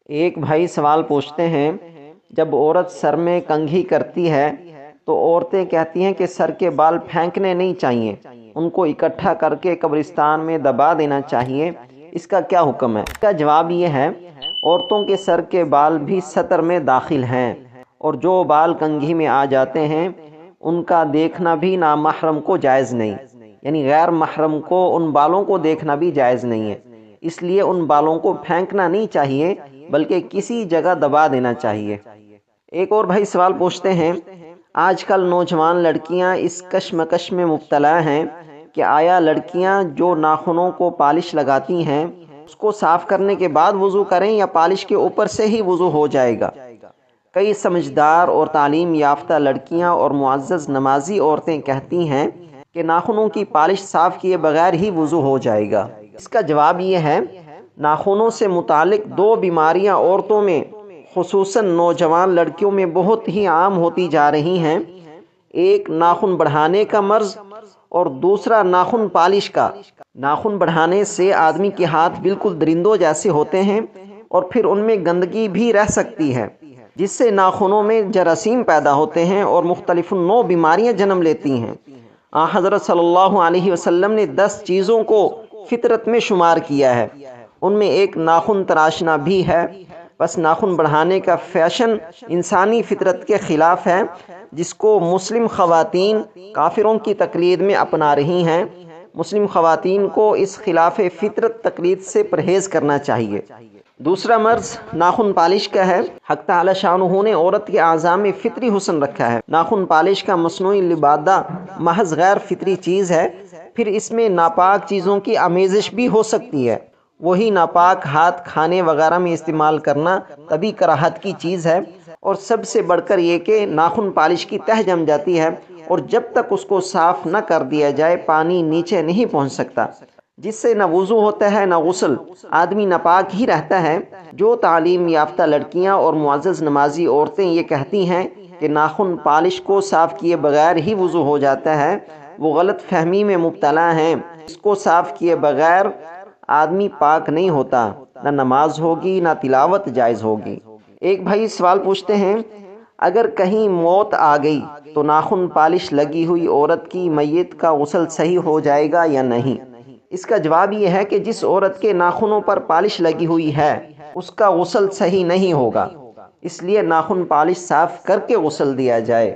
ایک بھائی سوال پوچھتے ہیں، جب عورت سر میں کنگھی کرتی ہے تو عورتیں کہتی ہیں کہ سر کے بال پھینکنے نہیں چاہیے، ان کو اکٹھا کر کے قبرستان میں دبا دینا چاہیے، اس کا کیا حکم ہے؟ اس کا جواب یہ ہے، عورتوں کے سر کے بال بھی سطر میں داخل ہیں، اور جو بال کنگھی میں آ جاتے ہیں ان کا دیکھنا بھی نامحرم کو جائز نہیں، یعنی غیر محرم کو ان بالوں کو دیکھنا بھی جائز نہیں ہے، اس لیے ان بالوں کو پھینکنا نہیں چاہیے بلکہ کسی جگہ دبا دینا چاہیے۔ ایک اور بھائی سوال پوچھتے ہیں، آج کل نوجوان لڑکیاں اس کشمکش میں مبتلا ہیں کہ آیا لڑکیاں جو ناخنوں کو پالش لگاتی ہیں اس کو صاف کرنے کے بعد وضو کریں یا پالش کے اوپر سے ہی وضو ہو جائے گا؟ کئی سمجھدار اور تعلیم یافتہ لڑکیاں اور معزز نمازی عورتیں کہتی ہیں کہ ناخنوں کی پالش صاف کیے بغیر ہی وضو ہو جائے گا۔ اس کا جواب یہ ہے، ناخنوں سے متعلق دو بیماریاں عورتوں میں خصوصاً نوجوان لڑکیوں میں بہت ہی عام ہوتی جا رہی ہیں، ایک ناخن بڑھانے کا مرض اور دوسرا ناخن پالش کا۔ ناخن بڑھانے سے آدمی کے ہاتھ بالکل درندوں جیسے ہوتے ہیں اور پھر ان میں گندگی بھی رہ سکتی ہے، جس سے ناخنوں میں جراثیم پیدا ہوتے ہیں اور مختلف نوع بیماریاں جنم لیتی ہیں۔ حضرت صلی اللہ علیہ وسلم نے 10 چیزوں کو فطرت میں شمار کیا ہے، ان میں ایک ناخن تراشنا بھی ہے، بس ناخن بڑھانے کا فیشن انسانی فطرت کے خلاف ہے، جس کو مسلم خواتین کافروں کی تقلید میں اپنا رہی ہیں۔ مسلم خواتین کو اس خلاف فطرت تقلید سے پرہیز کرنا چاہیے۔ دوسرا مرض ناخن پالش کا ہے۔ حق تعالی شانہ نے عورت کے اعضاء میں فطری حسن رکھا ہے، ناخن پالش کا مصنوعی لبادہ محض غیر فطری چیز ہے، پھر اس میں ناپاک چیزوں کی آمیزش بھی ہو سکتی ہے، وہی ناپاک ہاتھ کھانے وغیرہ میں استعمال کرنا طبی کراہت کی چیز ہے، اور سب سے بڑھ کر یہ کہ ناخن پالش کی تہ جم جاتی ہے اور جب تک اس کو صاف نہ کر دیا جائے پانی نیچے نہیں پہنچ سکتا، جس سے نہ وضو ہوتا ہے نہ غسل، آدمی ناپاک ہی رہتا ہے۔ جو تعلیم یافتہ لڑکیاں اور معزز نمازی عورتیں یہ کہتی ہیں کہ ناخن پالش کو صاف کیے بغیر ہی وضو ہو جاتا ہے، وہ غلط فہمی میں مبتلا ہیں۔ اس کو صاف کیے بغیر آدمی پاک نہیں ہوتا، نہ نماز ہوگی نہ تلاوت جائز ہوگی۔ ایک بھائی سوال پوچھتے ہیں، اگر کہیں موت آ گئی تو ناخن پالش لگی ہوئی عورت کی میت کا غسل صحیح ہو جائے گا یا نہیں؟ اس کا جواب یہ ہے کہ جس عورت کے ناخنوں پر پالش لگی ہوئی ہے اس کا غسل صحیح نہیں ہوگا، اس لیے ناخن پالش صاف کر کے غسل دیا جائے۔